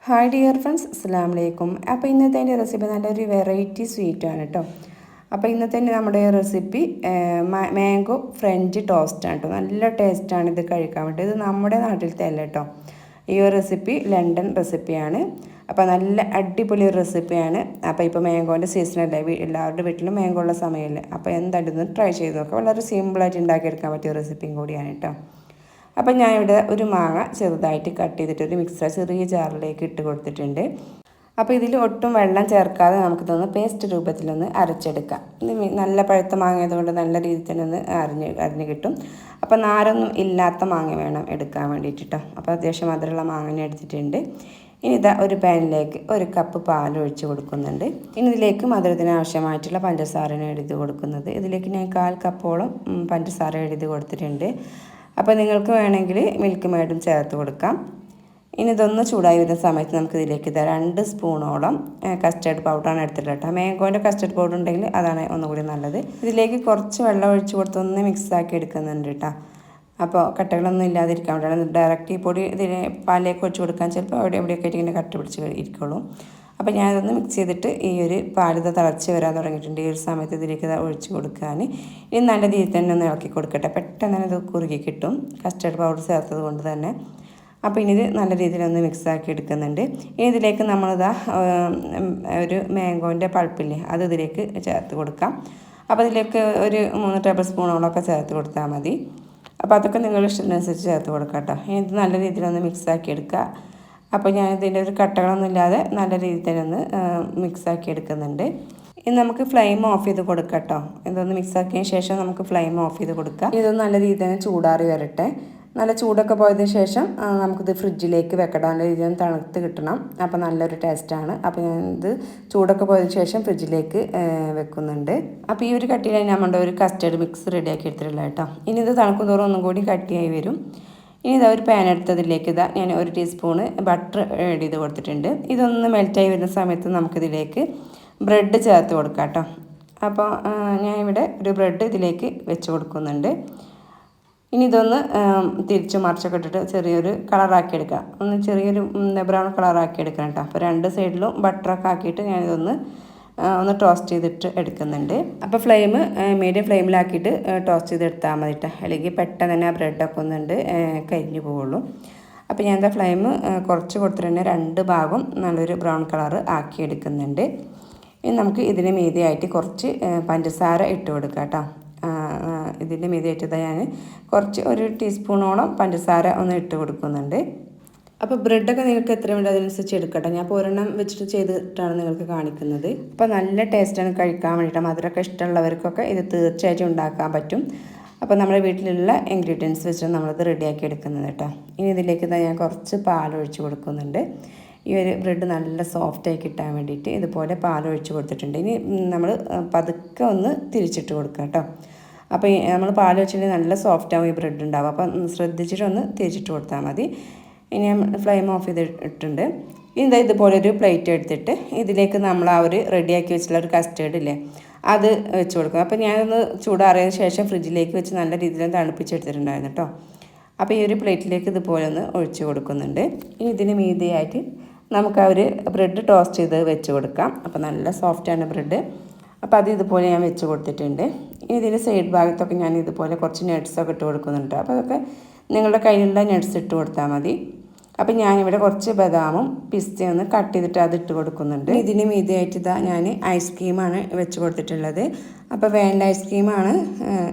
Hi dear friends, അസ്സലാമു അലൈക്കും. അപ്പോൾ ഇന്നത്തെ എൻ്റെ റെസിപ്പി നല്ലൊരു വെറൈറ്റി സ്വീറ്റാണ് കേട്ടോ. അപ്പോൾ ഇന്നത്തെ നമ്മുടെ റെസിപ്പി മാംഗോ ഫ്രഞ്ച് ടോസ്റ്റാണ് കേട്ടോ. നല്ല ടേസ്റ്റാണ് ഇത് കഴിക്കാൻ വേണ്ടി. ഇത് നമ്മുടെ നാട്ടിലത്തെ അല്ല കേട്ടോ. ഈ ഒരു റെസിപ്പി ലണ്ടൻ റെസിപ്പിയാണ്. അപ്പോൾ നല്ല അടിപൊളി ഒരു റെസിപ്പിയാണ്. അപ്പോൾ ഇപ്പോൾ മാംഗോൻ്റെ സീസണല്ലേ, എല്ലാവരുടെ വീട്ടിലും മാംഗോ ഉള്ള സമയമല്ലേ. അപ്പോൾ എന്തായാലും ഒന്ന് ട്രൈ ചെയ്ത് നോക്കാം. വളരെ സിമ്പിളായിട്ട് ഉണ്ടാക്കിയെടുക്കാൻ പറ്റിയ റെസിപ്പിയും കൂടിയാണ് കേട്ടോ. അപ്പം ഞാനിവിടെ ഒരു മാങ്ങ ചെറുതായിട്ട് കട്ട് ചെയ്തിട്ട് ഒരു മിക്സർ ചെറിയ ജാറിലേക്ക് ഇട്ട് കൊടുത്തിട്ടുണ്ട്. അപ്പോൾ ഇതിൽ ഒട്ടും വെള്ളം ചേർക്കാതെ നമുക്കിതൊന്ന് പേസ്റ്റ് രൂപത്തിലൊന്ന് അരച്ചെടുക്കാം. ഇത് നല്ല പഴുത്ത മാങ്ങ ആയതുകൊണ്ട് നല്ല രീതിയിൽ തന്നെ ഒന്ന് അരിഞ്ഞ് കിട്ടും. അപ്പോൾ നാരൊന്നും ഇല്ലാത്ത മാങ്ങ വേണം എടുക്കാൻ വേണ്ടിയിട്ട് കേട്ടോ. അപ്പോൾ അത്യാവശ്യം മധുരമുള്ള മാങ്ങനെ എടുത്തിട്ടുണ്ട്. ഇനി ഇതാ ഒരു പാനിലേക്ക് ഒരു കപ്പ് പാൽ ഒഴിച്ച് കൊടുക്കുന്നുണ്ട്. ഇനി ഇതിലേക്ക് മധുരത്തിന് ആവശ്യമായിട്ടുള്ള പഞ്ചസാരയാണ് എഴുതി കൊടുക്കുന്നത്. ഇതിലേക്ക് ഞാൻ 1/4 കപ്പോളം പഞ്ചസാര എഴുതി കൊടുത്തിട്ടുണ്ട്. അപ്പോൾ നിങ്ങൾക്ക് വേണമെങ്കിൽ മിൽക്ക് മേഡും ചേർത്ത് കൊടുക്കാം. ഇനി ഇതൊന്ന് ചൂടായി വരുന്ന സമയത്ത് നമുക്ക് ഇതിലേക്ക് 2 സ്പൂണോളം കസ്റ്റേർഡ് പൗഡറാണ് എടുത്തിട്ടുള്ളത് കേട്ടോ. മാംഗോൻ്റെ കസ്റ്റേർഡ് പൗഡർ ഉണ്ടെങ്കിൽ അതാണ് ഒന്നുകൂടി നല്ലത്. ഇതിലേക്ക് കുറച്ച് വെള്ളം ഒഴിച്ച് കൊടുത്ത് ഒന്ന് മിക്സാക്കി എടുക്കുന്നുണ്ട് കേട്ടോ. അപ്പോൾ കട്ടകളൊന്നും ഇല്ലാതിരിക്കാൻ വേണ്ടിയാണ്. ഡയറക്റ്റ് ഈ പൊടി ഇതിന് പാലിലേക്ക് ഒഴിച്ച് കൊടുക്കാൻ ചിലപ്പോൾ എവിടെയൊക്കെ ആയിട്ട് ഇങ്ങനെ കട്ട പിടിച്ച് ഇരിക്കുള്ളൂ. അപ്പോൾ ഞാനതൊന്ന് മിക്സ് ചെയ്തിട്ട് ഈ ഒരു പാലിത തിളച്ച് വരാൻ തുടങ്ങിയിട്ടുണ്ട്. ഈ ഒരു സമയത്ത് ഇതിലേക്ക് ഒഴിച്ച് കൊടുക്കാൻ ഇനി നല്ല രീതിയിൽ തന്നെ ഒന്ന് ഇളക്കി കൊടുക്കട്ടെ. പെട്ടെന്ന് തന്നെ ഇത് കുറുകി കിട്ടും കസ്റ്റേർഡ് പൗഡർ ചേർത്തത് കൊണ്ട് തന്നെ. അപ്പോൾ ഇനി ഇത് നല്ല രീതിയിലൊന്ന് മിക്സാക്കി എടുക്കുന്നുണ്ട്. ഇനി ഇതിലേക്ക് നമ്മളിതാ ഒരു മാംഗോൻ്റെ പൾപ്പില്ലേ, അത് ഇതിലേക്ക് ചേർത്ത് കൊടുക്കാം. അപ്പോൾ ഇതിലേക്ക് ഒരു 3 ടേബിൾ സ്പൂണോളൊക്കെ ചേർത്ത് കൊടുത്താൽ മതി. അപ്പോൾ അതൊക്കെ നിങ്ങളുടെ ഇഷ്ടത്തിനനുസരിച്ച് ചേർത്ത് കൊടുക്കാം കേട്ടോ. ഇനി ഇത് നല്ല രീതിയിലൊന്ന് മിക്സാക്കി എടുക്കുക. അപ്പോൾ ഞാൻ ഇതിൻ്റെ ഒരു കട്ടകളൊന്നും ഇല്ലാതെ നല്ല രീതിയിൽ തന്നെ ഒന്ന് മിക്സാക്കി എടുക്കുന്നുണ്ട്. ഇനി നമുക്ക് ഫ്ലെയിം ഓഫ് ചെയ്ത് കൊടുക്കാം കേട്ടോ. ഇതൊന്ന് മിക്സാക്കിയതിന് ശേഷം നമുക്ക് ഫ്ലെയിം ഓഫ് ചെയ്ത് കൊടുക്കാം. ഇതൊന്ന് നല്ല രീതിയിൽ തന്നെ ചൂടാറി വരട്ടെ. നല്ല ചൂടൊക്കെ പോയതിന് ശേഷം നമുക്കിത് ഫ്രിഡ്ജിലേക്ക് വെക്കണം. നല്ല രീതിയിൽ തണുത്ത് കിട്ടണം. അപ്പോൾ നല്ലൊരു ടേസ്റ്റാണ്. അപ്പോൾ ഞാനിത് ചൂടൊക്കെ പോയതിന് ശേഷം ഫ്രിഡ്ജിലേക്ക് വെക്കുന്നുണ്ട്. അപ്പോൾ ഈ ഒരു കട്ടിയിൽ നമ്മുടെ ഒരു കസ്റ്റേർഡ് മിക്സ് റെഡിയാക്കി എടുത്തിട്ടുള്ളത് കേട്ടോ. ഇനി ഇത് തണുക്കും തോറും ഒന്നും കൂടി കട്ടിയായി വരും. ഇനി ഇതാ ഒരു പാൻ എടുത്തതിലേക്ക് ഞാൻ 1 ടീസ്പൂണ് ബട്ടർ ആഡ് ചെയ്ത് കൊടുത്തിട്ടുണ്ട്. ഇതൊന്ന് മെൽറ്റായി വരുന്ന സമയത്ത് നമുക്കിതിലേക്ക് ബ്രെഡ് ചേർത്ത് കൊടുക്കാം കേട്ടോ. അപ്പോൾ ഞാനിവിടെ ഒരു ബ്രെഡ് ഇതിലേക്ക് വെച്ച് കൊടുക്കുന്നുണ്ട്. ഇനി ഇതൊന്ന് തിരിച്ച് മറിച്ചൊക്കെ ഇട്ടിട്ട് ചെറിയൊരു കളറാക്കി എടുക്കാം. ഒന്ന് ചെറിയൊരു ബ്രൗൺ കളറാക്കി എടുക്കണം കേട്ടോ. അപ്പോൾ 2 സൈഡിലും ബട്ടറൊക്കെ ആക്കിയിട്ട് ഞാനിതൊന്ന് ഒന്ന് ടോസ്റ്റ് ചെയ്തിട്ട് എടുക്കുന്നുണ്ട്. അപ്പോൾ ഫ്ലെയിം മീഡിയം ഫ്ലെയിമിലാക്കിയിട്ട് ടോസ്റ്റ് ചെയ്തെടുത്താൽ മതി കേട്ടോ. അല്ലെങ്കിൽ പെട്ടെന്ന് തന്നെ ആ ബ്രെഡൊക്കെ ഒന്നുണ്ട് കരിഞ്ഞു പോവുള്ളൂ. അപ്പോൾ ഞാൻ എന്താ ഫ്ലെയിം കുറച്ച് കൊടുത്തിട്ട് തന്നെ 2 ഭാഗം നല്ലൊരു ബ്രൗൺ കളറ് ആക്കി എടുക്കുന്നുണ്ട്. ഇനി നമുക്ക് ഇതിന് മീതിയായിട്ട് കുറച്ച് പഞ്ചസാര ഇട്ട് കൊടുക്കാം കേട്ടോ. ഇതിൻ്റെ മീതിയായിട്ട് ഞാൻ കുറച്ച് 1 ടീസ്പൂണോളം പഞ്ചസാര ഒന്ന് ഇട്ട് കൊടുക്കുന്നുണ്ട്. അപ്പോൾ ബ്രെഡൊക്കെ നിങ്ങൾക്ക് എത്ര വേണ്ട അതിനനുസരിച്ച് എടുക്കട്ടെ. ഞാൻ ഇപ്പോൾ ഒരെണ്ണം വെച്ചിട്ട് ചെയ്തിട്ടാണ് നിങ്ങൾക്ക് കാണിക്കുന്നത്. അപ്പോൾ നല്ല ടേസ്റ്റാണ് കഴിക്കാൻ വേണ്ടിയിട്ട്. മധുരമൊക്കെ ഇഷ്ടമുള്ളവർക്കൊക്കെ ഇത് തീർച്ചയായിട്ടും ഉണ്ടാക്കാൻ പറ്റും. അപ്പോൾ നമ്മുടെ വീട്ടിലുള്ള ഇൻഗ്രീഡിയൻസ് വെച്ചിട്ട് നമ്മളിത് റെഡിയാക്കി എടുക്കുന്നത് കേട്ടോ. ഇനി ഇതിലേക്ക് ഞാൻ കുറച്ച് പാലൊഴിച്ച് കൊടുക്കുന്നുണ്ട്. ഈ ഒരു ബ്രെഡ് നല്ല സോഫ്റ്റായി കിട്ടാൻ വേണ്ടിയിട്ട് ഇതുപോലെ പാലൊഴിച്ച് കൊടുത്തിട്ടുണ്ട്. ഇനി നമ്മൾ പതുക്കെ ഒന്ന് തിരിച്ചിട്ട് കൊടുക്കുക കേട്ടോ. അപ്പോൾ നമ്മൾ പാൽ വെച്ചിട്ടുണ്ടെങ്കിൽ നല്ല സോഫ്റ്റാവും ഈ ബ്രെഡ് ഉണ്ടാവും. അപ്പം ശ്രദ്ധിച്ചിട്ടൊന്ന് തിരിച്ചിട്ട് കൊടുത്താൽ മതി. ഇനി ഞാൻ ഫ്ലെയിം ഓഫ് ചെയ്തിട്ടുണ്ട്. ഇനി ഇതുപോലെ ഒരു പ്ലേറ്റ് എടുത്തിട്ട് ഇതിലേക്ക് നമ്മൾ ആ ഒരു റെഡിയാക്കി വെച്ചിട്ടുള്ള ഒരു കസ്റ്റേർഡ് ഇല്ലേ, അത് വെച്ച് കൊടുക്കും. അപ്പോൾ ഞാനൊന്ന് ചൂടാറിയതിന് ശേഷം ഫ്രിഡ്ജിലേക്ക് വെച്ച് നല്ല രീതിയിൽ തണുപ്പിച്ചെടുത്തിട്ടുണ്ടായിരുന്നു കേട്ടോ. അപ്പോൾ ഈ ഒരു പ്ലേറ്റിലേക്ക് ഇതുപോലെ ഒന്ന് ഒഴിച്ച് കൊടുക്കുന്നുണ്ട്. ഇനി ഇതിന് മീതിയായിട്ട് നമുക്ക് ആ ഒരു ബ്രെഡ് ടോസ്റ്റ് ചെയ്ത് വെച്ച് കൊടുക്കാം. അപ്പോൾ നല്ല സോഫ്റ്റാണ് ബ്രെഡ്. അപ്പോൾ അത് ഇതുപോലെ ഞാൻ വെച്ച് കൊടുത്തിട്ടുണ്ട്. ഇനി ഇതിൻ്റെ സൈഡ് ഭാഗത്തൊക്കെ ഞാൻ ഇതുപോലെ കുറച്ച് നട്ട്സൊക്കെ ഇട്ട് കൊടുക്കുന്നുണ്ട്. അപ്പോൾ അതൊക്കെ നിങ്ങളുടെ കയ്യിലുള്ള നട്ട്സ് ഇട്ട് കൊടുത്താൽ മതി. അപ്പോൾ ഞാനിവിടെ കുറച്ച് ബദാമും പിസ്തയും ഒന്ന് കട്ട് ചെയ്തിട്ട് അത് ഇട്ട് കൊടുക്കുന്നുണ്ട്. ഇതിന് മീതിയായിട്ട് ഞാൻ ഐസ്ക്രീമാണ് വെച്ച് കൊടുത്തിട്ടുള്ളത്. അപ്പോൾ വാനില ഐസ്ക്രീമാണ്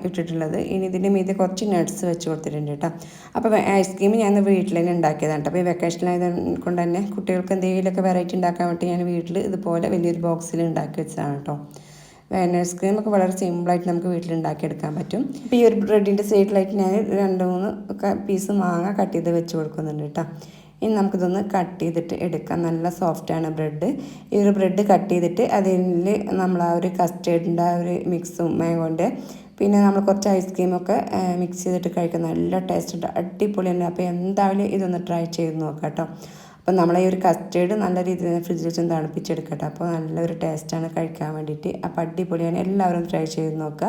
ഇട്ടിട്ടുള്ളത്. ഇനി ഇതിൻ്റെ മീതെ കുറച്ച് നട്ട്സ് വെച്ച് കൊടുത്തിട്ടുണ്ട് കേട്ടോ. അപ്പോൾ ഐസ്ക്രീം ഞാൻ വീട്ടിൽ തന്നെ ഉണ്ടാക്കിയതാണ് കേട്ടോ. അപ്പോൾ ഈ വെക്കേഷനായത് കൊണ്ട് തന്നെ കുട്ടികൾക്ക് എന്തെങ്കിലുമൊക്കെ വെറൈറ്റി ഉണ്ടാക്കാൻ വേണ്ടി ഞാൻ വീട്ടിൽ ഇതുപോലെ വലിയൊരു ബോക്സിൽ ഉണ്ടാക്കി വെച്ചതാണ് കേട്ടോ. വാനില ഐസ്ക്രീമൊക്കെ വളരെ സിമ്പിളായിട്ട് നമുക്ക് വീട്ടിലുണ്ടാക്കിയെടുക്കാൻ പറ്റും. അപ്പോൾ ഈ ഒരു ബ്രെഡിൻ്റെ സൈഡിലായിട്ട് ഞാൻ 2-3 പീസ് മാങ്ങ കട്ട് ചെയ്ത് വെച്ച് കൊടുക്കുന്നുണ്ട് കേട്ടോ. ഇനി നമുക്കിതൊന്ന് കട്ട് ചെയ്തിട്ട് എടുക്കാം. നല്ല സോഫ്റ്റാണ് ബ്രെഡ്. ഈ ഒരു ബ്രെഡ് കട്ട് ചെയ്തിട്ട് അതിൽ നമ്മൾ ആ ഒരു കസ്റ്റേർഡിൻ്റെ ആ ഒരു മിക്സും മാങ്ങോൻ്റെ പിന്നെ നമ്മൾ കുറച്ച് ഐസ്ക്രീമൊക്കെ മിക്സ് ചെയ്തിട്ട് കഴിക്കാൻ നല്ല ടേസ്റ്റ് ഉണ്ട്. അടിപൊളിയാണ്. അപ്പോൾ എന്തായാലും ഇതൊന്ന് ട്രൈ ചെയ്ത് നോക്കാം കേട്ടോ. അപ്പോൾ നമ്മളെ ഈ ഒരു കസ്റ്റേർഡ് നല്ല രീതിയിൽ ഫ്രിഡ്ജിൽ വെച്ച് തണുപ്പിച്ചെടുക്കട്ടെ. അപ്പോൾ നല്ലൊരു ടേസ്റ്റാണ് കഴിക്കാൻ വേണ്ടിയിട്ട്. അപ്പോൾ അടിപൊളിയാണ്. എല്ലാവരും ട്രൈ ചെയ്ത് നോക്കുക.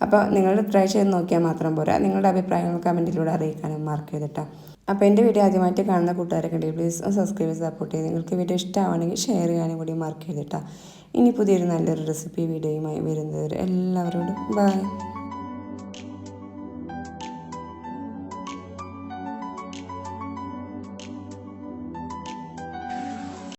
അപ്പോൾ നിങ്ങൾ ട്രൈ ചെയ്ത് നോക്കിയാൽ മാത്രം പോരാ, നിങ്ങളുടെ അഭിപ്രായങ്ങൾ കമൻറ്റിലൂടെ അറിയിക്കാനും മറക്കരുത് കേട്ടോ. അപ്പോൾ എൻ്റെ വീഡിയോ ആദ്യമായിട്ട് കാണുന്ന കൂട്ടുകാരൊക്കെ ഉണ്ടെങ്കിൽ പ്ലീസ് സബ്സ്ക്രൈബ് സപ്പോർട്ട് ചെയ്ത് നിങ്ങൾക്ക് വീഡിയോ ഇഷ്ടമാണെങ്കിൽ ഷെയർ ചെയ്യാനും കൂടി മാർക്ക് ചെയ്തിട്ടാ. ഇനി പുതിയൊരു നല്ലൊരു റെസിപ്പി വീഡിയോയുമായി വരുന്നവർ എല്ലാവരോടും ബൈ.